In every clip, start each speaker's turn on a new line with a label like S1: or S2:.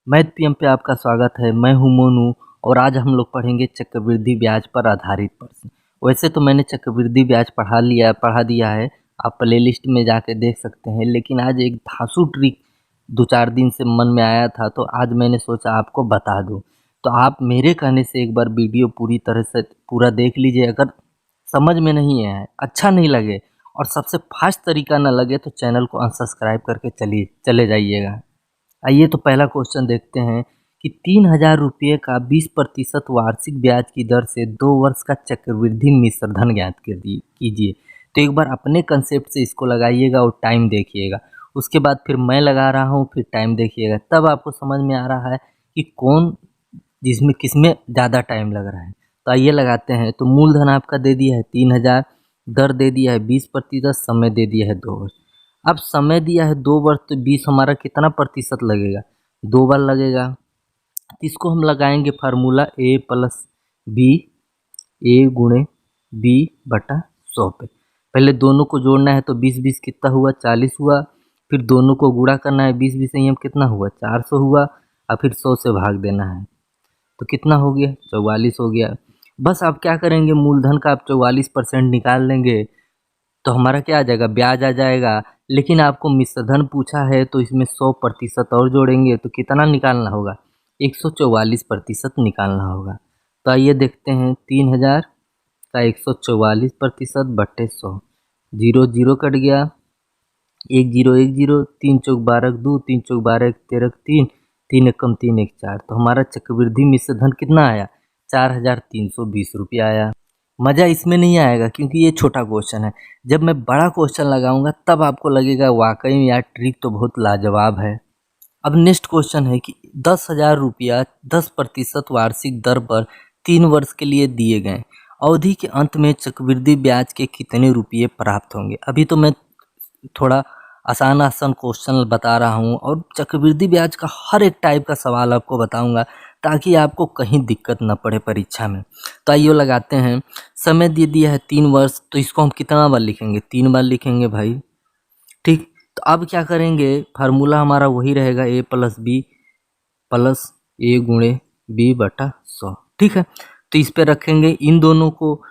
S1: Math PM पे आपका स्वागत है। मैं हूं मोनू और आज हम लोग पढ़ेंगे चक्रवृद्धि ब्याज पर आधारित प्रश्न। वैसे तो मैंने चक्रवृद्धि ब्याज पढ़ा दिया है, आप प्लेलिस्ट में जाके देख सकते हैं। लेकिन आज एक धांसू ट्रिक 2-4 दिन से मन में आया था, तो आज मैंने सोचा आपको बता दूं। तो आप मेरे कहने से एक बार वीडियो पूरी तरह से पूरा देख लीजिए। अगर समझ में नहीं आए, अच्छा नहीं लगे और सबसे फास्ट तरीका ना लगे तो चैनल को अनसब्सक्राइब करके चले जाइएगा। आइए तो पहला क्वेश्चन देखते हैं कि 3,000 रुपये का 20% वार्षिक ब्याज की दर से 2 वर्ष का चक्रवृद्धि मिश्रधन ज्ञात कीजिए। तो एक बार अपने कंसेप्ट से इसको लगाइएगा और टाइम देखिएगा। उसके बाद फिर मैं लगा रहा हूँ, फिर टाइम देखिएगा, तब आपको समझ में आ रहा है कि कौन जिसमें किसमें ज़्यादा टाइम लग रहा है। तो आइए लगाते हैं। तो मूलधन आपका दे दिया है 3,000, दर दे दिया है 20%, समय दे दिया है 2 वर्ष। अब समय दिया है 2 वर्ष, तो 20 हमारा कितना प्रतिशत लगेगा? 2 बार लगेगा। तो इसको हम लगाएंगे फार्मूला ए प्लस बी, ए गुणे बी बटा 100 पे। पहले दोनों को जोड़ना है, तो 20-20 कितना हुआ? 40 हुआ। फिर दोनों को गुणा करना है, 20-20 संयम कितना हुआ? 400 हुआ। और फिर 100 से भाग देना है, तो कितना हो गया? 44 हो गया। बस आप क्या करेंगे, मूलधन का आप 44% निकाल लेंगे तो हमारा क्या आ जाएगा? ब्याज आ जाएगा। लेकिन आपको मिश्रधन पूछा है तो इसमें 100% और जोड़ेंगे, तो कितना निकालना होगा? 144% निकालना होगा। तो आइए देखते हैं, 3,000 का 144% बट्टे 100, जीरो जीरो कट गया, एक जीरो एक जीरो, 3 चौक 12 2, 3 चौक 12 1 13 3 एकम 3 एक 4। तो हमारा चक्रवृद्धि मिश्रधन कितना आया? 4,320 रुपया आया। मज़ा इसमें नहीं आएगा क्योंकि ये छोटा क्वेश्चन है। जब मैं बड़ा क्वेश्चन लगाऊंगा तब आपको लगेगा वाकई में यार ट्रिक तो बहुत लाजवाब है। अब नेक्स्ट क्वेश्चन है कि 10,000 रुपया 10% वार्षिक दर पर 3 वर्ष के लिए दिए गए, अवधि के अंत में चक्रवृद्धि ब्याज के कितने रुपये प्राप्त होंगे? अभी तो मैं थोड़ा आसान आसान क्वेश्चन बता रहा हूँ और चक्रवृद्धि ब्याज का हर एक टाइप का सवाल आपको बताऊंगा ताकि आपको कहीं दिक्कत न पड़े परीक्षा में। तो आइए लगाते हैं। समय दे दिया है 3 वर्ष, तो इसको हम कितना बार लिखेंगे? 3 बार लिखेंगे भाई। ठीक, तो अब क्या करेंगे? फार्मूला हमारा वही रहेगा, ए प्लस बी प्लस ए गुणे बी बटा 100। ठीक है, तो इस पे रखेंगे इन दोनों को।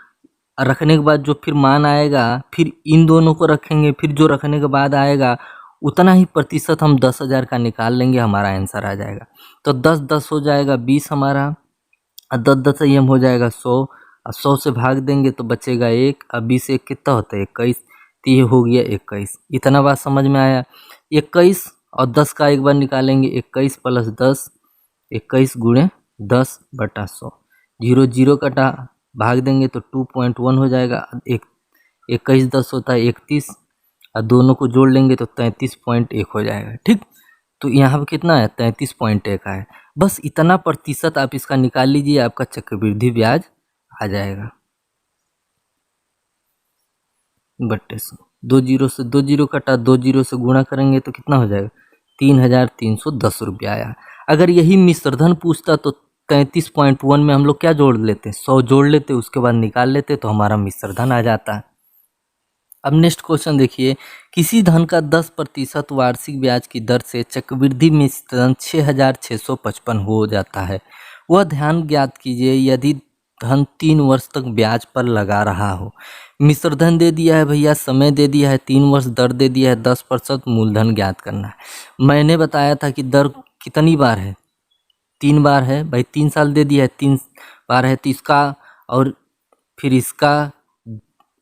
S1: रखने के बाद जो फिर मान आएगा, फिर इन दोनों को रखेंगे, फिर जो रखने के बाद आएगा उतना ही प्रतिशत हम 10,000 का निकाल लेंगे, हमारा आंसर आ जाएगा। तो 10-10 हो जाएगा 20 हमारा, और 10-10 संयम हो जाएगा 100, और 100 से भाग देंगे तो बचेगा 1, और 20 एक कितना होता है? 21। तो ये हो गया 21। इतना बात समझ में आया? 21 और 10 का एक बार निकालेंगे, 21 प्लस 10, 21 गुणे 10 बटा 100, जीरो जीरो कटा, भाग देंगे तो 2.1 हो जाएगा। 21 10 होता है 31, और दोनों को जोड़ लेंगे तो 33.1 हो जाएगा। ठीक, तो यहाँ पे कितना है? 33.1 है। बस इतना प्रतिशत आप इसका निकाल लीजिए, आपका चक्रवृद्धि ब्याज आ जाएगा बट्टे 100। 2 जीरो से 2 जीरो कटा, 2 जीरो से गुणा करेंगे तो कितना हो जाएगा? 3,310 रुपया आया। अगर यही मिश्रधन पूछता तो 33.1 में हम लोग क्या जोड़ लेते? 100 जोड़ लेते, उसके बाद निकाल लेते, तो हमारा मिश्रधन आ जाता। अब नेक्स्ट क्वेश्चन देखिए, किसी धन का 10% वार्षिक ब्याज की दर से चक्रवृद्धि मिश्रधन 6,655 हो जाता है। वह ध्यान ज्ञात कीजिए यदि धन 3 वर्ष तक ब्याज पर लगा रहा हो। मिश्रधन दे दिया है भैया, समय दे दिया है 3 वर्ष, दर दे दिया है 10%, मूलधन ज्ञात करना है। मैंने बताया था कि दर कितनी बार है? 3 बार है भाई, 3 साल दे दिया है, 3 बार है, तो इसका और फिर इसका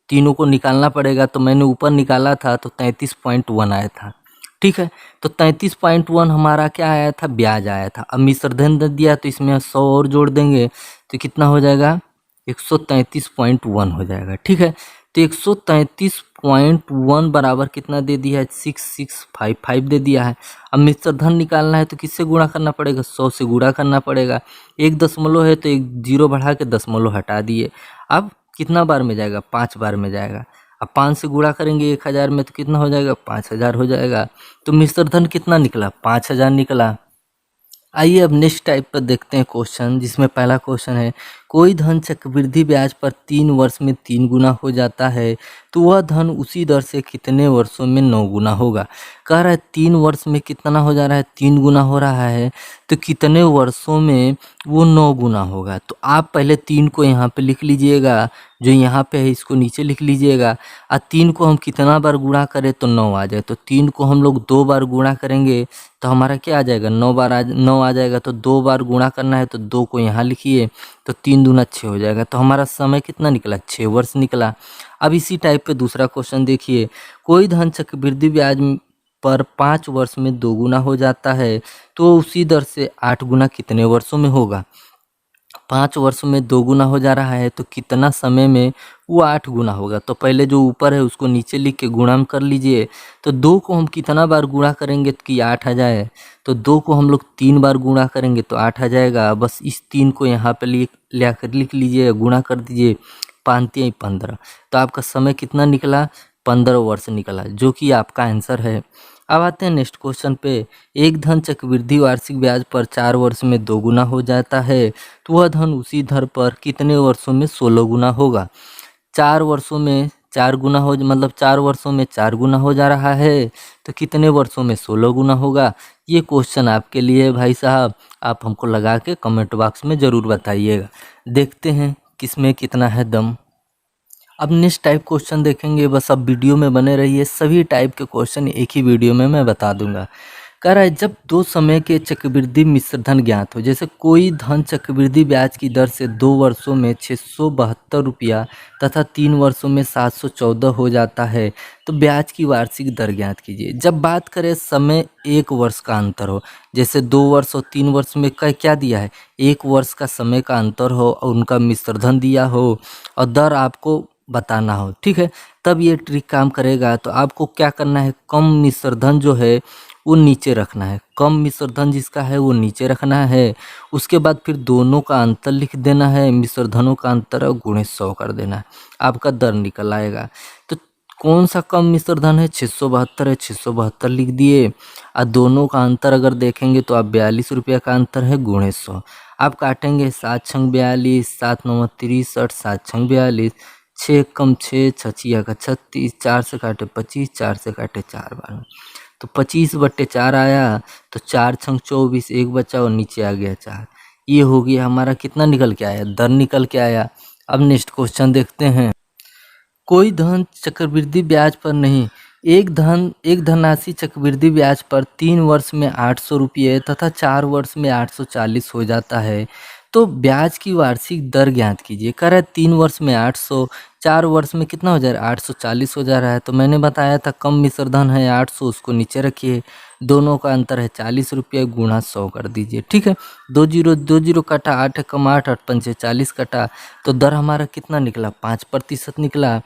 S1: तीनों को निकालना पड़ेगा। तो मैंने ऊपर निकाला था तो 33.1 आया था। ठीक है, तो 33.1 हमारा क्या आया था? ब्याज आया था। अब मिश्रधन दे दिया तो इसमें 100 और जोड़ देंगे तो कितना हो जाएगा? 133.1 हो जाएगा। ठीक है, तो 133.1 बराबर कितना दे दिया है? 6655 दे दिया है। अब मिश्रधन निकालना है तो किससे गुणा करना पड़ेगा? 100 से गुणा करना पड़ेगा। 1 दशमलव है तो 1 जीरो बढ़ा के दशमलव हटा दिए। अब कितना बार में जाएगा? 5 बार में जाएगा। अब 5 से गुणा करेंगे 1,000 में तो कितना हो जाएगा? 5,000 हो जाएगा। तो मिश्रधन कितना निकला? 5,000 निकला। आइए अब नेक्स्ट टाइप पर देखते हैं क्वेश्चन, जिसमें पहला क्वेश्चन है, कोई धन चक्रवृद्धि ब्याज पर 3 वर्ष में 3 गुना हो जाता है, तो वह धन उसी दर से कितने वर्षों में 9 गुना होगा। कह रहा है 3 वर्ष में कितना हो जा रहा है, 3 गुना हो रहा है, तो कितने वर्षों में वो 9 गुना होगा। तो आप पहले 3 को यहाँ पे लिख लीजिएगा, जो यहाँ पे है इसको नीचे लिख लीजिएगा, और 3 को हम कितना बार गुणा करें तो 9 आ जाए। तो 3 को हम लोग 2 बार गुणा करेंगे तो हमारा क्या आ जाएगा, 9 आ जाएगा। तो 2 बार गुणा करना है तो 2 को यहाँ लिखिए, तो 3 दूना 6 हो जाएगा। तो हमारा समय कितना निकला, 6 वर्ष निकला। अब इसी टाइप पे दूसरा क्वेश्चन देखिए, कोई धन चक्रवृद्धि ब्याज पर 5 वर्ष में 2 गुना हो जाता है, तो उसी दर से 8 गुना कितने वर्षों में होगा। 5 वर्ष में 2 गुना हो जा रहा है, तो कितना समय में वो 8 गुना होगा। तो पहले जो ऊपर है उसको नीचे लिख के गुणा में कर लीजिए। तो 2 को हम कितना बार गुणा करेंगे कि 8 आ जाए, तो 2 को हम लोग 3 बार गुणा करेंगे तो 8 आ जाएगा। बस इस 3 को यहाँ पे लिख लीजिए, गुणा कर दीजिए, 5×3 = 15। तो आपका समय कितना निकला, 15 वर्ष निकला, जो कि आपका आंसर है। अब आते हैं नेक्स्ट क्वेश्चन पे, एक धन चक्रवृद्धि वार्षिक ब्याज पर 4 वर्ष में 2 गुना हो जाता है, तो वह धन उसी दर पर कितने वर्षों में 16 गुना होगा। 4 वर्षों में 4 गुना हो, मतलब 4 वर्षों में 4 गुना हो जा रहा है, तो कितने वर्षों में 16 गुना होगा। ये क्वेश्चन आपके लिए है भाई साहब, आप हमको लगा के कमेंट बॉक्स में ज़रूर बताइएगा। देखते हैं किसमें कितना है दम। अब नेक्स्ट टाइप क्वेश्चन देखेंगे, बस अब वीडियो में बने रहिए, सभी टाइप के क्वेश्चन एक ही वीडियो में मैं बता दूंगा। कह रहा है जब 2 समय के चक्रवृद्धि मिश्र धन ज्ञात हो, जैसे कोई धन चक्रवृद्धि ब्याज की दर से 2 वर्षों में 672 रुपया तथा 3 वर्षों में 714 हो जाता है, तो ब्याज की वार्षिक दर ज्ञात कीजिए। जब बात करें समय 1 वर्ष का अंतर हो, जैसे 2 वर्ष और 3 वर्ष में क्या दिया है, 1 वर्ष का समय का अंतर हो और उनका मिश्र धन दिया हो और दर आपको बताना हो, ठीक है, तब ये ट्रिक काम करेगा। तो आपको क्या करना है, कम मिश्र धन जो है वो नीचे रखना है, कम मिश्र धन जिसका है वो नीचे रखना है। उसके बाद फिर दोनों का अंतर लिख देना है, मिश्र धनों का अंतर और गुणे 100 कर देना है, आपका दर निकल आएगा। तो कौन सा कम मिश्र धन है, 672 है, 672 लिख दिए। और दोनों का अंतर अगर देखेंगे तो आप 42 रुपया का अंतर है, गुणे 100। आप काटेंगे 7 छंग 42, 7 9 63, 7 छंग 42, 6 कम 6, 6 छिया का 36, 4 से काटे 25, 4 से काटे 4 बार, तो 25/4 आया। तो 4 छंग 24, एक बचा और नीचे आ गया 4। ये हो गया हमारा कितना निकल के आया, दर निकल के आया। अब नेक्स्ट क्वेश्चन देखते हैं, कोई धन चक्रवृद्धि ब्याज पर नहीं, एक धनराशि चक्रवृद्धि ब्याज पर 3 वर्ष में 800 रुपये तथा 4 वर्ष में 840 हो जाता है, तो ब्याज की वार्षिक दर ज्ञात कीजिए। कह रहा है 3 वर्ष में 800, 4 वर्ष में कितना हो जा रहा है, 840 हो जा रहा है। तो मैंने बताया था कम मिश्र धन है 800, उसको नीचे रखिए, दोनों का अंतर है 40 रुपये, गुणा 100 कर दीजिए, ठीक है। 2 जीरो कटा, 8 कम 8, 8 पंचे 40 कटा, तो दर हमारा कितना निकला, 5% निकला।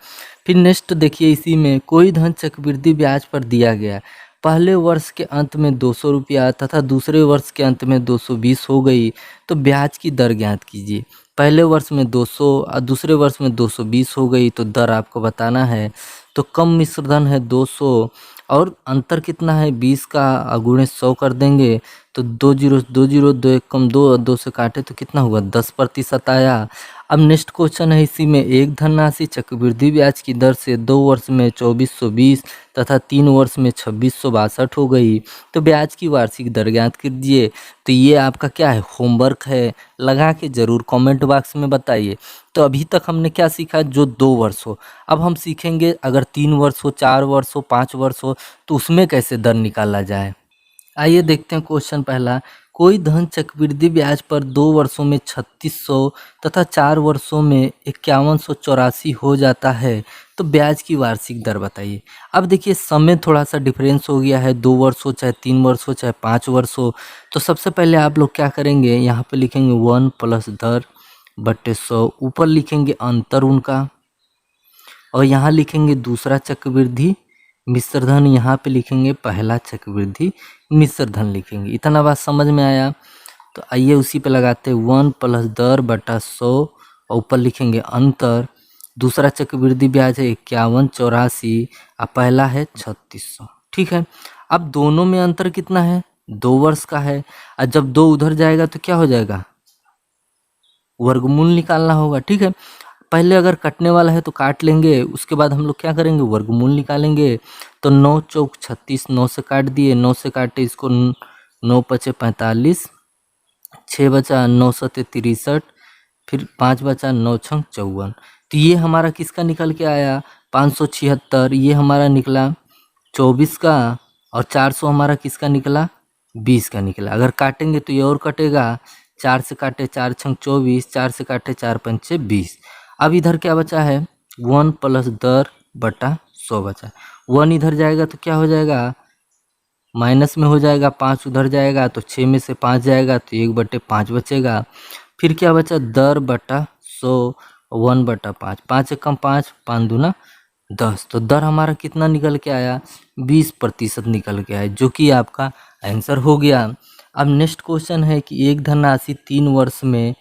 S1: फिर नेक्स्ट देखिए, इसी में कोई धन चक्रवृद्धि ब्याज पर दिया गया, पहले वर्ष के अंत में 200 रुपया तथा दूसरे वर्ष के अंत में 220 हो गई, तो ब्याज की दर ज्ञात कीजिए। पहले वर्ष में 200 और दूसरे वर्ष में 220 हो गई, तो दर आपको बताना है। तो कम मिश्र धन है 200 और अंतर कितना है 20 का, गुणे 100 कर देंगे, तो 2 2 1 कम 2 और 2 से काटे तो कितना हुआ, 10% आया। अब नेक्स्ट क्वेश्चन है, इसी में एक धनराशि चक्रवृद्धि ब्याज की दर से 2 वर्ष में 2420 तथा 3 वर्ष में 2662 हो गई, तो ब्याज की वार्षिक दर ज्ञात कीजिए। तो ये आपका क्या है, होमवर्क है, लगा के ज़रूर कमेंट बॉक्स में बताइए। तो अभी तक हमने क्या सीखा, जो 2 वर्ष हो। अब हम सीखेंगे अगर 3 वर्ष हो, 4 वर्ष हो, 5 वर्ष हो, तो उसमें कैसे दर निकाला जाए। आइए देखते हैं क्वेश्चन पहला, कोई धन चक्रवृद्धि ब्याज पर 2 वर्षों में 3600 तथा 4 वर्षों में 5184 हो जाता है, तो ब्याज की वार्षिक दर बताइए। अब देखिए समय थोड़ा सा डिफरेंस हो गया है, 2 वर्ष हो चाहे 3 वर्ष हो चाहे 5 वर्ष हो। तो सबसे पहले आप लोग क्या करेंगे, यहाँ पे लिखेंगे 1 प्लस दर बटे 100, ऊपर लिखेंगे अंतर उनका, और यहाँ लिखेंगे दूसरा चक्रवृद्धि मिश्र धन, यहाँ पे लिखेंगे पहला चक्रवृद्धि मिश्र धन लिखेंगे। इतना बात समझ में आया। तो आइए उसी पे लगाते हैं 1 प्लस दर बटा 100 और ऊपर लिखेंगे अंतर। दूसरा चक्रवृद्धि ब्याज है 5184 और पहला है 3600, ठीक है। अब दोनों में अंतर कितना है, 2 वर्ष का है। और जब 2 उधर जाएगा तो क्या हो जाएगा, वर्गमूल निकालना होगा। ठीक है, पहले अगर कटने वाला है तो काट लेंगे, उसके बाद हम लोग क्या करेंगे, वर्गमूल निकालेंगे। तो 9 चौक 36, 9 से काट दिए, 9 से काटे इसको, 9 पचे 45, 6 बचा, 9 सते 63, फिर 5 बचा, 9 छंग 54। तो ये हमारा किसका निकल के आया, 576। ये हमारा निकला 24 का, और 400 हमारा किसका निकला, 20 का निकला। अगर काटेंगे तो ये और कटेगा, 4 से काटे 4 छंग 24, 4 से काटे 4 पंचे 20। अब इधर क्या बचा है, 1 प्लस 10 बटा 100 बचा। 1 इधर जाएगा तो क्या हो जाएगा, माइनस में हो जाएगा, 5 उधर जाएगा तो 6 में से 5 जाएगा तो 1/5 बचेगा। फिर क्या बचा, 10 बटा 100, 1 बटा 5, 5 एकम 5, 5 दूना 10। तो दर हमारा कितना निकल के आया, 20% निकल के आया, जो कि आपका आंसर हो गया। अब नेक्स्ट क्वेश्चन है कि एक धनराशि 3 वर्ष में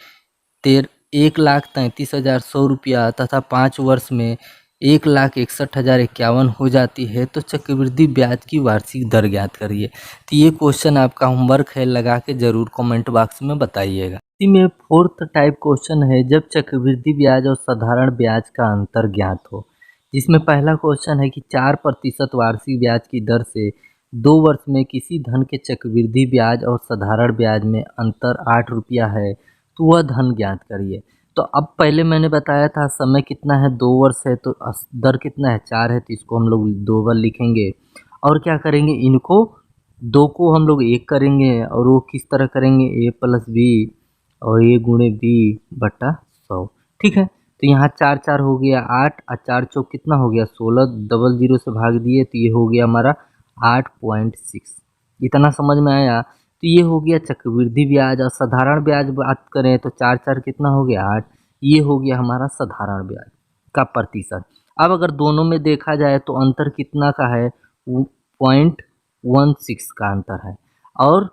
S1: 1,33,100 रुपया तथा 5 वर्ष में 1,61,051 हो जाती है, तो चक्रवृद्धि ब्याज की वार्षिक दर ज्ञात करिए। तो ये क्वेश्चन आपका होमवर्क है, लगा के जरूर कमेंट बॉक्स में बताइएगा। इसी में 4th टाइप क्वेश्चन है, जब चक्रवृद्धि ब्याज और साधारण ब्याज का अंतर ज्ञात हो। जिसमें पहला क्वेश्चन है कि 4% वार्षिक ब्याज की दर से 2 वर्ष में किसी धन के चक्रवृद्धि ब्याज और साधारण ब्याज में अंतर 8 रुपया है, तो वह धन ज्ञात करिए। तो अब पहले मैंने बताया था समय कितना है, 2 वर्ष है, तो दर कितना है, 4 है, तो इसको हम लोग 2 बार लिखेंगे। और क्या करेंगे, इनको 2 को हम लोग 1 करेंगे, और वो किस तरह करेंगे, a प्लस बी और a गुणे बी बटा 100। ठीक है, तो यहाँ 4 4 हो गया 8, और 4 चौक कितना हो गया 16, डबल 0 से भाग दिए तो ये हो गया हमारा 8.6। इतना समझ में आया। तो ये हो गया चक्रवृद्धि ब्याज। और साधारण ब्याज बात करें तो 4 4 कितना हो गया 8, ये हो गया हमारा साधारण ब्याज का प्रतिशत। अब अगर दोनों में देखा जाए तो अंतर कितना का है, 0.16 का अंतर है, और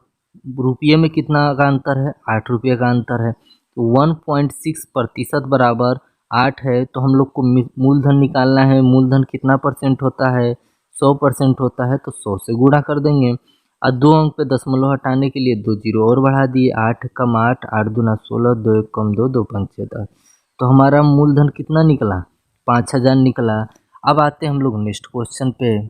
S1: रुपये में कितना का अंतर है, 8 रुपये का अंतर है। तो 1.6% बराबर 8 है, तो हम लोग को मूलधन निकालना है। मूलधन कितना परसेंट होता है, 100% होता है, तो 100 से गुणा कर देंगे। और 2 अंक पे दशमलव हटाने के लिए 2 जीरो और बढ़ा दिए, 8 कम 8, 8 दूना 16, 2 एक कम 2, 2 पंचे 10। तो हमारा मूलधन कितना निकला, 5,000 निकला। अब आते हैं हम लोग नेक्स्ट क्वेश्चन पे।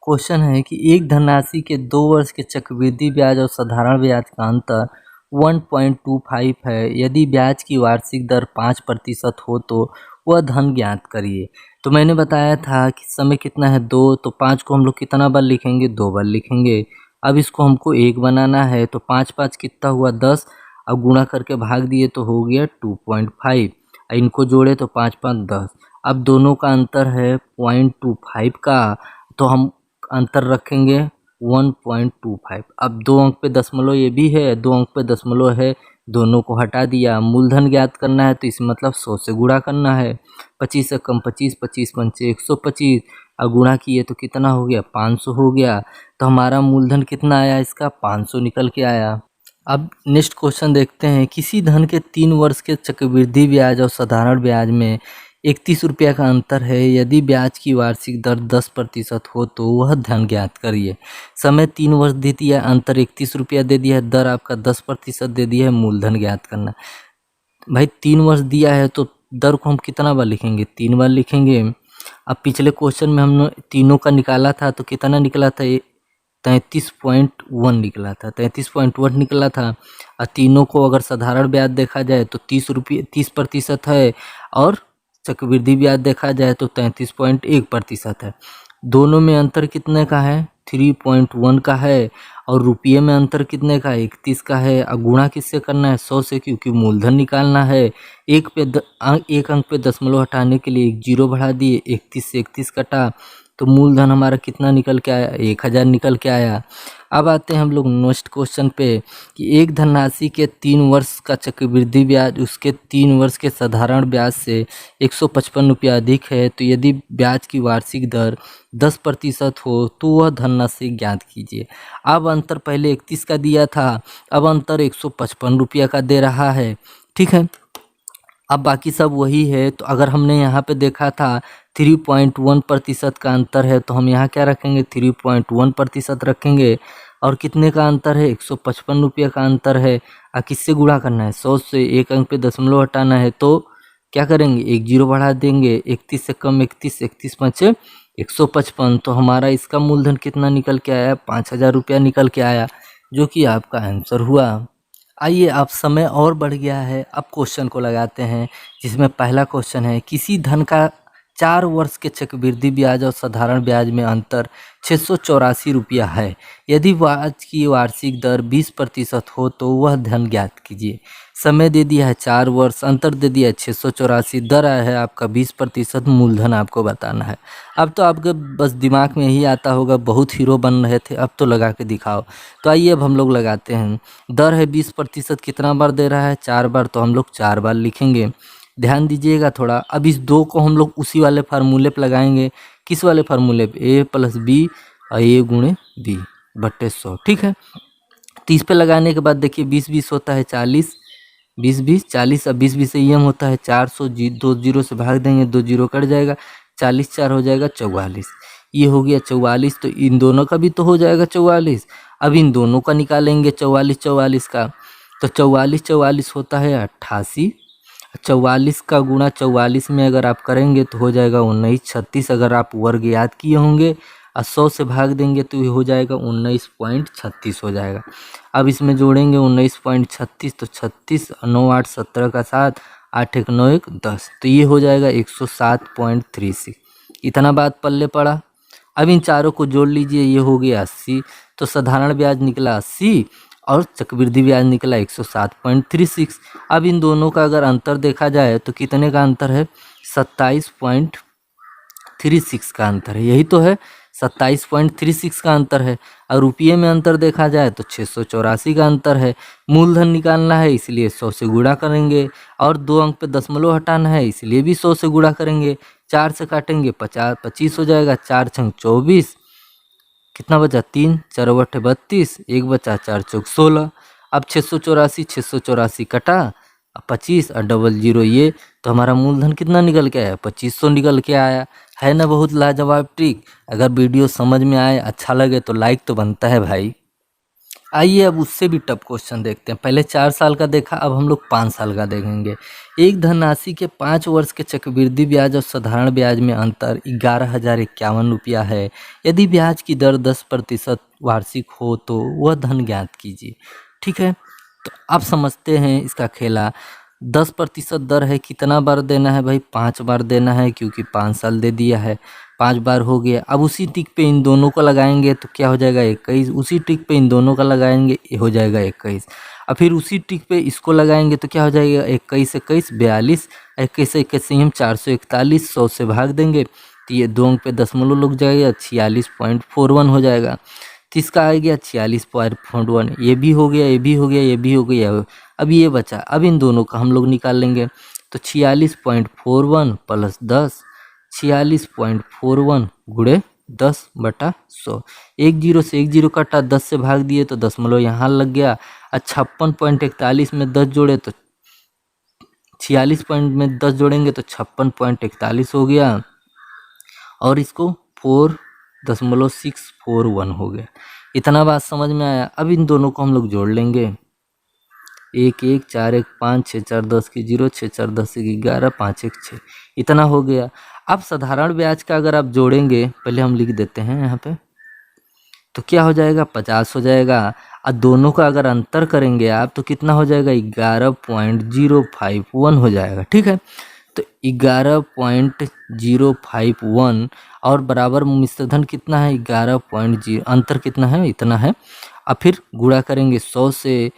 S1: क्वेश्चन है कि एक धनराशि के 2 वर्ष के चक्रवृद्धि ब्याज और साधारण ब्याज का अंतर 1.25 है। यदि ब्याज की वार्षिक दर 5% हो तो वह धन ज्ञात करिए। तो मैंने बताया था कि समय कितना है 2, तो 5 को हम लोग कितना बार लिखेंगे, 2 बार लिखेंगे। अब इसको हमको 1 बनाना है, तो 5 5 कितना हुआ 10, अब गुणा करके भाग दिए तो हो गया 2.5। इनको जोड़े तो 5 5 10। अब दोनों का अंतर है 0.25 का, तो हम अंतर रखेंगे 1.25। अब 2 अंक पे दशमलव ये भी है, 2 अंक पे दशमलव है, दोनों को हटा दिया। मूलधन ज्ञात करना है तो इस मतलब 100 से गुणा करना है। 25 से कम 25, 25 पंचे 125, और गुणा किए तो कितना हो गया 500 हो गया। तो हमारा मूलधन कितना आया, इसका 500 निकल के आया। अब नेक्स्ट क्वेश्चन देखते हैं, किसी धन के 3 वर्ष के चक्रवृद्धि ब्याज और साधारण ब्याज में 31 रुपया का अंतर है। यदि ब्याज की वार्षिक दर 10% हो तो वह धन ज्ञात करिए। समय 3 वर्ष दे दिया, अंतर 31 रुपया दे दिया है, दर आपका 10% दे दिया है, मूलधन ज्ञात करना। भाई 3 वर्ष दिया है तो दर को हम कितना बार लिखेंगे, 3 बार लिखेंगे। अब पिछले क्वेश्चन में हमने तीनों का निकाला था तो कितना निकला था, 33.1 निकला था, 33.1 निकला था। और तीनों को अगर साधारण ब्याज देखा जाए तो 30% है, और चक्रवृद्धि ब्याज देखा जाए तो 33.1% है। दोनों में अंतर कितने का है, 3.1 का है। और रुपये में अंतर कितने का है, 31 का है। और गुणा किससे करना है, 100 से, क्योंकि मूलधन निकालना है। एक अंक पे दशमलव हटाने के लिए 1 जीरो बढ़ा दिए, 31 से 31 कटा, तो मूलधन हमारा कितना निकल के आया, 1,000 निकल के आया। अब आते हैं हम लोग नेक्स्ट क्वेश्चन पे कि एक धनराशि के 3 वर्ष का चक्रवृद्धि ब्याज उसके 3 वर्ष के साधारण ब्याज से 155 रुपया अधिक है, तो यदि ब्याज की वार्षिक दर 10% हो तो वह धनराशि ज्ञात कीजिए। अब अंतर पहले 31 का दिया था, अब अंतर 155 रुपया का दे रहा है। ठीक है, अब बाकी सब वही है। तो अगर हमने यहाँ पे देखा था 3.1% का अंतर है, तो हम यहाँ क्या रखेंगे, 3.1% रखेंगे। और कितने का अंतर है, 155 रुपये का अंतर है। किससे गुणा करना है, 100 से। एक अंक पे दशमलव हटाना है तो क्या करेंगे, एक जीरो बढ़ा देंगे। 31 से कम 31, 31 पचे 155। तो हमारा इसका मूलधन कितना निकल के आया, 5,000 रुपया निकल के आया, जो कि आपका आंसर हुआ। आइए, अब समय और बढ़ गया है, अब क्वेश्चन को लगाते हैं, जिसमें पहला क्वेश्चन है, किसी धन का 4 वर्ष के चक्रवृद्धि ब्याज और साधारण ब्याज में अंतर 684 रुपया है। यदि ब्याज की वार्षिक दर 20% हो तो वह धन ज्ञात कीजिए। समय दे दिया है 4 वर्ष, अंतर दे दिया है 684, दर है आपका 20%, मूलधन आपको बताना है। अब तो आपके बस दिमाग में ही आता होगा, बहुत हीरो बन रहे थे, अब तो लगा के दिखाओ। तो आइए अब हम लोग लगाते हैं। दर है 20%, कितना बार दे रहा है, 4 बार, तो हम लोग 4 बार लिखेंगे। ध्यान दीजिएगा थोड़ा। अब इस 2 को हम लोग उसी वाले फार्मूले पे लगाएंगे। किस वाले फार्मूले पे, ए प्लस बी और ए गुणे बी बट्टे 100, ठीक है। 30 पे लगाने के बाद देखिए 20 होता है 40, 20 40, अब 20 से ईएम होता है 400, 2 जीरो से भाग देंगे, 2 जीरो कट जाएगा, 40 4 हो जाएगा 44। ये हो गया 44, तो इन दोनों का भी तो हो जाएगा 44। अब इन दोनों का निकालेंगे 44 44 का, तो 44 44 होता है 88। 44 का गुणा 44 में अगर आप करेंगे तो हो जाएगा 19 36। अगर आप वर्ग याद किए होंगे और 100 से भाग देंगे तो ये हो जाएगा 19.36 हो जाएगा। अब इसमें जोड़ेंगे 19.36, तो 36 9 8 17 का 7, 8 1 9 1 10, तो ये हो जाएगा 107.36। इतना बात पल्ले पड़ा। अब इन चारों को जोड़ लीजिए, ये हो गया 80, तो साधारण ब्याज निकला 80 और चक्रवृद्धि ब्याज निकला 107.36। अब इन दोनों का अगर अंतर देखा जाए तो कितने का अंतर है, 27.36 का अंतर है, यही तो है, 27.36 का अंतर है। और रुपये में अंतर देखा जाए तो 684 का अंतर है। मूलधन निकालना है इसलिए 100 से गुणा करेंगे, और 2 अंक पे दशमलव हटाना है इसलिए भी 100 से गुणा करेंगे। 4 से काटेंगे 50 25 हो जाएगा, 4 छंग 24, कितना बचा, 3 4 बटे 32, 1 बचा, 4 चौक 16। अब 684 कटा, 25 और डबल जीरो ये, तो हमारा मूलधन कितना निकल के आया, 2500 निकल के आया। है ना बहुत लाजवाब ट्रिक। अगर वीडियो समझ में आए, अच्छा लगे तो लाइक तो बनता है भाई। आइए अब उससे भी टफ क्वेश्चन देखते हैं। पहले 4 साल का देखा, अब हम लोग 5 साल का देखेंगे। एक धनराशि के 5 वर्ष के चक्रवृद्धि ब्याज और साधारण ब्याज में अंतर 11,051 रुपया है। यदि ब्याज की दर 10% वार्षिक हो तो वह धन ज्ञात कीजिए। ठीक है, तो आप समझते हैं इसका खेला। 10% दर है, कितना बार देना है भाई, 5 बार देना है, क्योंकि 5 साल दे दिया है, 5 बार हो गया। अब उसी टिक पे इन दोनों को लगाएंगे तो क्या हो जाएगा, 21। उसी टिक पे इन दोनों का लगाएंगे, ये हो जाएगा 21। और फिर उसी टिक पे इसको लगाएंगे तो क्या हो जाएगा, 21 21 42, 21 21 हम 441, 100 से भाग देंगे तो ये 2 अंक पे दशमलव लग जाएगा, 46.41 हो जाएगा। तो इसका आ गया 46.41, ये भी हो गया, ये भी हो गया, ये भी हो गया। अब ये बचा, अब इन दोनों का हम लोग निकाल लेंगे, तो 46.41 प्लस 10, 46.41 गुणे 10/100। 1 जीरो से 1 जीरो कटा, 10 से भाग दिए तो दशमलव यहाँ लग गया। 56.41 में 10 जोड़े तो 46 पॉइंट में 10 जोड़ेंगे तो 56.41 हो गया, और इसको 4.641 हो गया। इतना बात समझ में आया। अब इन दोनों को हम लोग जोड़ लेंगे, 1 1 4 1 5 6 4 10 की 0, 6 4 10 की 11, 5 1 6, इतना हो गया। अब साधारण ब्याज का अगर आप जोड़ेंगे, पहले हम लिख देते हैं यहाँ पे, तो क्या हो जाएगा, 50 हो जाएगा। और दोनों का अगर अंतर करेंगे आप तो कितना हो जाएगा, 11.051 हो जाएगा। ठीक है, तो 11.051 और बराबर मिश्रधन कितना है, 11.0, अंतर कितना है, इतना है। अब फिर गुणा करेंगे 100 से,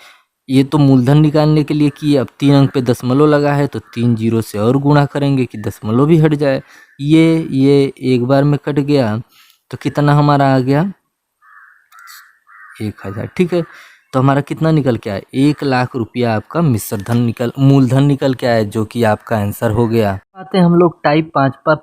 S1: ये तो मूलधन निकालने के लिए किए। अब 3 अंक पे दशमलव लगा है तो 3 जीरो से और गुणा करेंगे कि दशमलव भी हट जाए। ये एक बार में कट गया, तो कितना हमारा आ गया, 1000। ठीक है, तो हमारा कितना निकल के आया, 1 लाख रुपया आपका मिश्रधन मूलधन निकल के आया, जो कि आपका आंसर हो गया। आते हैं हम लोग टाइप 5 पर,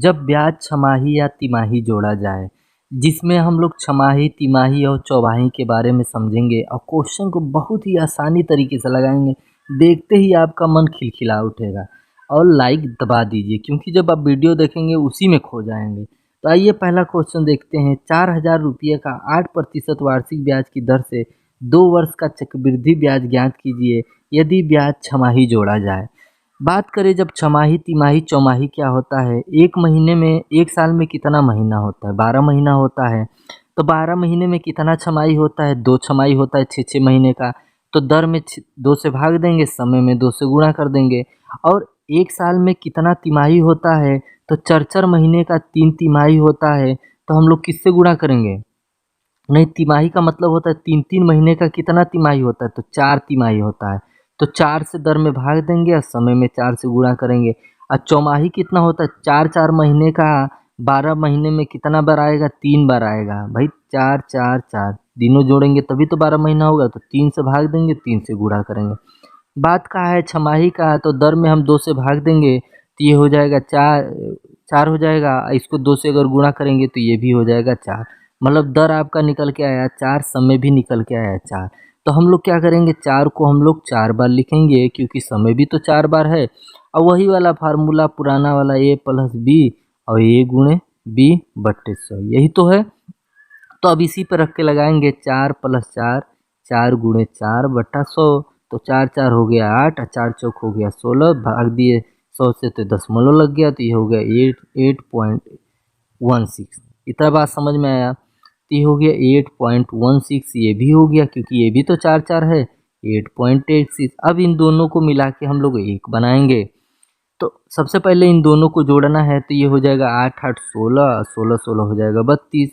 S1: जब ब्याज छमाही या तिमाही जोड़ा जाए, जिसमें हम लोग छमाही, तिमाही और चौमाही के बारे में समझेंगे और क्वेश्चन को बहुत ही आसानी तरीके से लगाएंगे। देखते ही आपका मन खिलखिला उठेगा। और लाइक दबा दीजिए, क्योंकि जब आप वीडियो देखेंगे उसी में खो जाएंगे। तो आइए पहला क्वेश्चन देखते हैं। 4,000 रुपये का 8% वार्षिक ब्याज की दर से 2 वर्ष का चक्रवृद्धि ब्याज ज्ञात कीजिए यदि ब्याज छमाही जोड़ा जाए। बात करें जब छमाही, तिमाही, चौमाही क्या होता है। एक महीने में, एक साल में कितना महीना होता है? 12 महीना होता है। तो 12 महीने में कितना छमाही होता है? 2 छमाही होता है 6-6 महीने का। तो दर में 2 से भाग देंगे, समय में 2 से गुणा कर देंगे। और एक साल में कितना तिमाही होता है? तो 4-4 महीने का 3 तिमाही होता है। तो हम लोग किससे गुणा करेंगे? नहीं, तिमाही का मतलब होता है 3-3 महीने का कितना तिमाही होता है? तो 4 तिमाही होता है। तो 4 से दर में भाग देंगे और समय में 4 से गुणा करेंगे। और चौमाही कितना होता है? 4-4 महीने का 12 महीने में कितना बार आएगा? 3 बार आएगा। भाई 4 4 4 तीनों जोड़ेंगे तभी तो 12 महीना होगा। तो 3 से भाग देंगे, 3 से गुणा करेंगे। बात कहाँ है? छमाही का है। तो दर में हम 2 से भाग देंगे तो ये हो जाएगा 4, 4 हो जाएगा। इसको 2 से अगर गुणा करेंगे तो ये भी हो जाएगा 4। मतलब दर आपका निकल के आया 4, समय भी निकल के आया 4। तो हम लोग क्या करेंगे? 4 को हम लोग 4 बार लिखेंगे क्योंकि समय भी तो 4 बार है। और वही वाला फार्मूला पुराना वाला a प्लस बी और a गुणे बी बट्टे 100, यही तो है। तो अब इसी पर रख के लगाएंगे 4 प्लस 4, 4 गुणे 4 बट्टा 100। तो 4 4 हो गया 8 और 4 चौक हो गया 16, भाग दिए 100 से तो दशमलव लग गया। तो ये हो गया 8.16। इतना बात समझ में आया? तो ये हो गया 8.16। ये भी हो गया क्योंकि ये भी तो 4 4 है, 8.86। अब इन दोनों को मिला के हम लोग एक बनाएंगे। तो सबसे पहले इन दोनों को जोड़ना है। तो ये हो जाएगा 8 8 16, 16 16 हो जाएगा 32।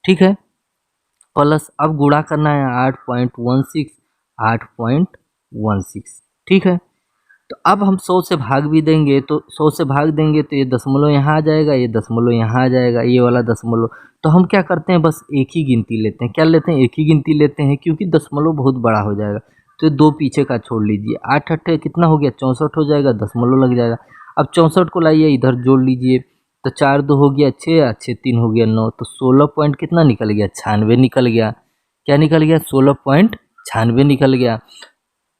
S1: ठीक है। प्लस अब गुणा करना है 8.16, 8.16। ठीक है। तो अब हम 100 से भाग भी देंगे। तो 100 से भाग देंगे तो ये दशमलव यहाँ आ जाएगा, ये दशमलव यहाँ आ जाएगा, ये वाला दशमलव। तो हम क्या करते हैं? बस एक ही गिनती लेते हैं। क्या लेते हैं? एक ही गिनती लेते हैं क्योंकि दशमलव बहुत बड़ा हो जाएगा। तो ये 2 पीछे का छोड़ लीजिए। 8 8 कितना हो गया? 64 हो जाएगा, दशमलव लग जाएगा। अब 64 को लाइए इधर जोड़ लीजिए। तो 4 2 हो गया 6, 6 3 हो गया 9। तो 16 पॉइंट कितना निकल गया? 96 निकल गया। क्या निकल गया? 16.96 निकल गया।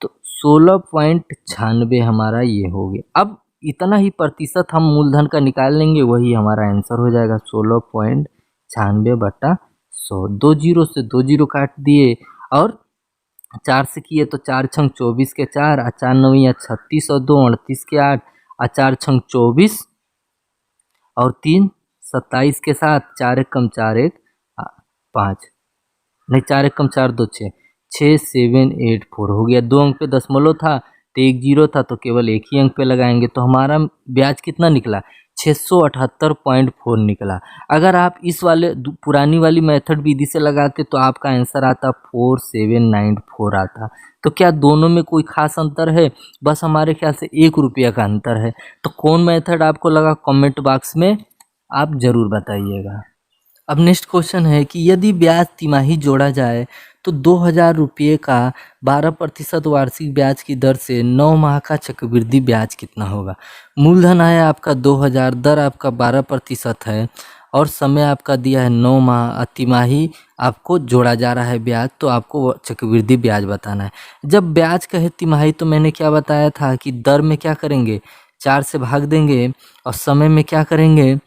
S1: तो 16.96 हमारा ये हो गया। अब इतना ही प्रतिशत हम मूलधन का निकाल लेंगे, वही हमारा आंसर हो जाएगा 16.96 बटा 100। 2 जीरो से 2 जीरो काट दिए और 4 से किए तो 4 छंग 24 के 4, 4 9 36 और 2 38 के 8, 4 छंग 24 और 3 27 के साथ, 4 एक कम 4 1 5, नहीं 4 एक कम 4 2 6, 6 7 8 4 हो गया। 2 अंक पे दशमलव था तो 1 जीरो था तो केवल एक ही अंक पे लगाएंगे। तो हमारा ब्याज कितना निकला? 678.4 निकला। अगर आप इस वाले पुरानी वाली मेथड विधि से लगाते तो आपका आंसर आता 4794 आता। तो क्या दोनों में कोई खास अंतर है? बस हमारे ख्याल से 1 रुपया का अंतर है। तो कौन मेथड आपको लगा, कमेंट बॉक्स में आप ज़रूर बताइएगा। अब नेक्स्ट क्वेश्चन है कि यदि ब्याज तिमाही जोड़ा जाए तो 2,000 रुपये का 12% वार्षिक ब्याज की दर से 9 माह का चक्रवृद्धि ब्याज कितना होगा। मूलधन है आपका 2,000, दर आपका 12% है और समय आपका दिया है 9 माह। तिमाही आपको जोड़ा जा रहा है ब्याज, तो आपको चक्रवृद्धि ब्याज बताना है। जब ब्याज कहे तिमाही तो मैंने क्या बताया था कि दर में क्या करेंगे? 4 से भाग देंगे और समय में क्या करेंगे?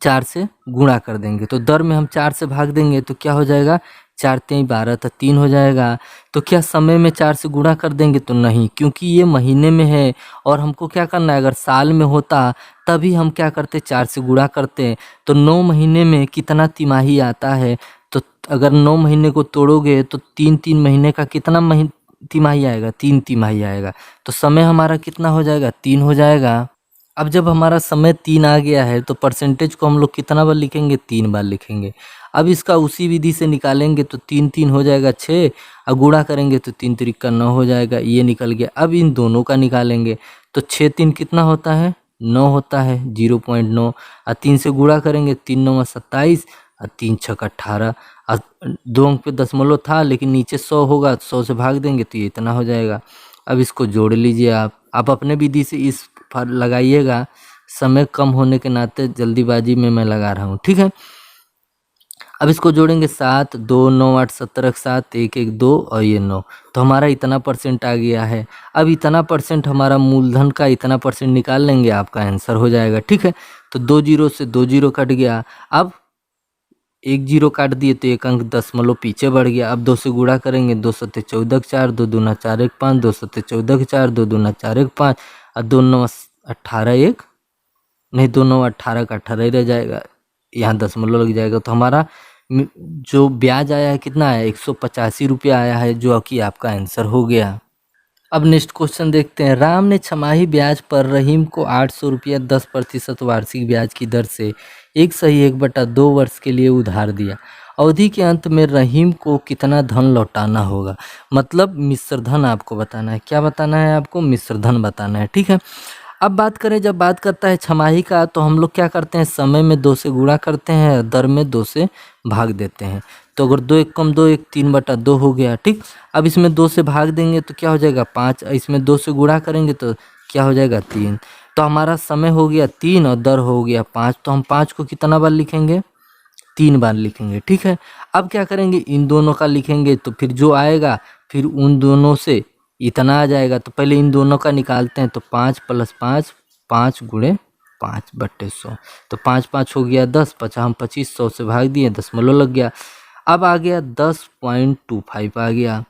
S1: 4 से गुणा कर देंगे। तो दर में हम 4 से भाग देंगे तो क्या हो जाएगा? 4 3 12 तो 3 हो जाएगा। तो क्या समय में 4 से गुणा कर देंगे? तो नहीं, क्योंकि ये महीने में है और हमको क्या करना है? अगर साल में होता तभी हम क्या करते? 4 से गुणा करते। तो 9 महीने में कितना तिमाही आता है? तो अगर 9 महीने को तोड़ोगे तो 3 महीने का कितना तिमाही आएगा? 3 तिमाही आएगा। तो समय हमारा कितना हो जाएगा? 3 हो जाएगा। अब जब हमारा समय 3 आ गया है तो परसेंटेज को हम लोग कितना बार लिखेंगे? 3 बार लिखेंगे। अब इसका उसी विधि से निकालेंगे तो 3 3 हो जाएगा 6 और गुणा करेंगे तो 3 3 9 हो जाएगा, ये निकल गया। अब इन दोनों का निकालेंगे तो 6 3 कितना होता है? 9 होता है, 0.9। और 3 से गुणा करेंगे, 3 9 27 और 3 6 18 और 2 अंक पे दशमलव था लेकिन नीचे 100 होगा, 100 से भाग देंगे तो ये इतना हो जाएगा। अब इसको जोड़ लीजिए आप अपने विधि से इस पर लगाइएगा। समय कम होने के नाते जल्दीबाजी में मैं लगा रहा हूँ, ठीक है। अब इसको जोड़ेंगे 7 2 9 8 17 7 1 1 2 और ये 9, तो हमारा इतना परसेंट आ गया है। अब इतना परसेंट हमारा मूलधन का इतना परसेंट निकाल लेंगे, आपका आंसर हो जाएगा, ठीक है। तो 2 जीरो से 2 जीरो कट गया। अब 1 जीरो काट दिए तो एक अंक दशमलव पीछे बढ़ गया। अब 2 से गुणा करेंगे, 2 सत्ते 14 के 4, 2 दूना 4 एक 5, 2 सत्ते 14 के 4, 2 दूना 4 एक 5 और 2 नौ 18 एक नहीं, 2 9 18 का 18 ही रह जाएगा, यहाँ दशमलव लग जाएगा। तो हमारा जो ब्याज आया है कितना है, 185 रुपया आया है, जो कि आपका आंसर हो गया। अब नेक्स्ट क्वेश्चन देखते हैं। राम ने छमाही ब्याज पर रहीम को 800 रुपया 10% वार्षिक ब्याज की दर से 1/1/2 वर्ष के लिए उधार दिया। अवधि के अंत में रहीम को कितना धन लौटाना होगा। मतलब मिश्र धन आपको बताना है। क्या बताना है आपको, मिश्र धन बताना है, ठीक है। अब बात करें, जब बात करता है छमाही का, तो हम लोग क्या करते हैं, समय में 2 से गुणा करते हैं, दर में 2 से भाग देते हैं। तो अगर 2 एक कम 2 एक 3/2 हो गया, ठीक। अब इसमें 2 से भाग देंगे तो क्या हो जाएगा 5, इसमें 2 से गुणा करेंगे तो क्या हो जाएगा 3। तो हमारा समय हो गया 3 और दर हो गया 5। तो हम 5 को कितना बार लिखेंगे, 3 बार लिखेंगे, ठीक है। अब क्या करेंगे, इन दोनों का लिखेंगे तो फिर जो आएगा फिर उन दोनों से इतना आ जाएगा। तो पहले इन दोनों का निकालते हैं, तो 5 + 5 5 × 5/100। तो 5 5 हो गया 10, 5 हम 25, 100 से भाग दिए, दशमलव लग गया। अब आ गया 10.25 आ गया।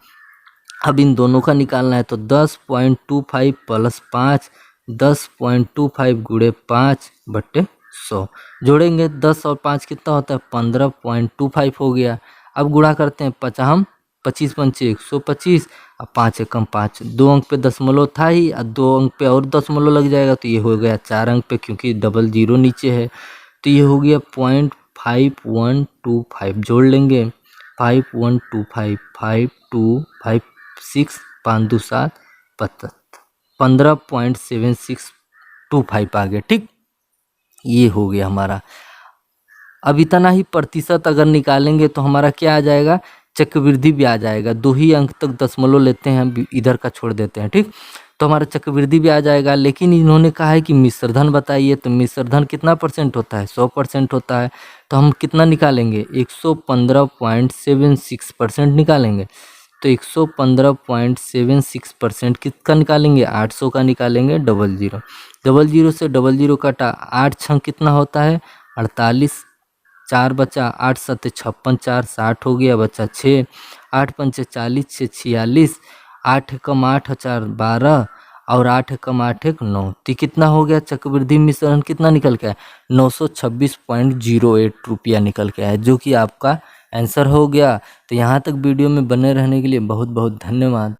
S1: अब इन दोनों का निकालना है, तो 10.25 + 5 10.25 × 5/100 जोड़ेंगे, 10 और 5 कितना होता है 15.25 हो गया। अब गुणा करते हैं, 50 25 पंचे 125 और 5 एकम 5, 2 अंक पे दशमलव था ही, और 2 अंक पे और दशमलव लग जाएगा, तो ये हो गया 4 अंक पे, क्योंकि डबल जीरो नीचे है। तो ये हो गया 0.5125 जोड़ लेंगे, 5125 5256 5 2 7 15.7625 आ गया, ठीक। ये हो गया हमारा। अब इतना ही प्रतिशत अगर निकालेंगे तो हमारा क्या आ जाएगा, चक्रवृद्धि ब्याज आएगा। 2 ही अंक तक दशमलव लेते हैं, हम इधर का छोड़ देते हैं, ठीक। तो हमारा चक्रवृद्धि ब्याज आएगा। लेकिन इन्होंने कहा है कि मिश्र धन बताइए, तो मिश्र धन कितना % होता है, 100% होता है। तो हम कितना निकालेंगे, 115.76% निकालेंगे। तो 115.76% किसका निकालेंगे, 800 का निकालेंगे, डबल जीरो से डबल जीरो कटा, 8 छंग कितना होता है 48, 4 बचा, 8 7 56, 4 60 हो गया, बचा 6, 8 पंचे 40, 6 46, 8 एकम 8 4 12 और 8 एकम 8 1 9। तो कितना हो गया, चक्रवृद्धि मिश्रण कितना निकल के आया, 926.08 रुपया निकल के आया, जो कि आपका आंसर हो गया। तो यहाँ तक वीडियो में बने रहने के लिए बहुत बहुत धन्यवाद।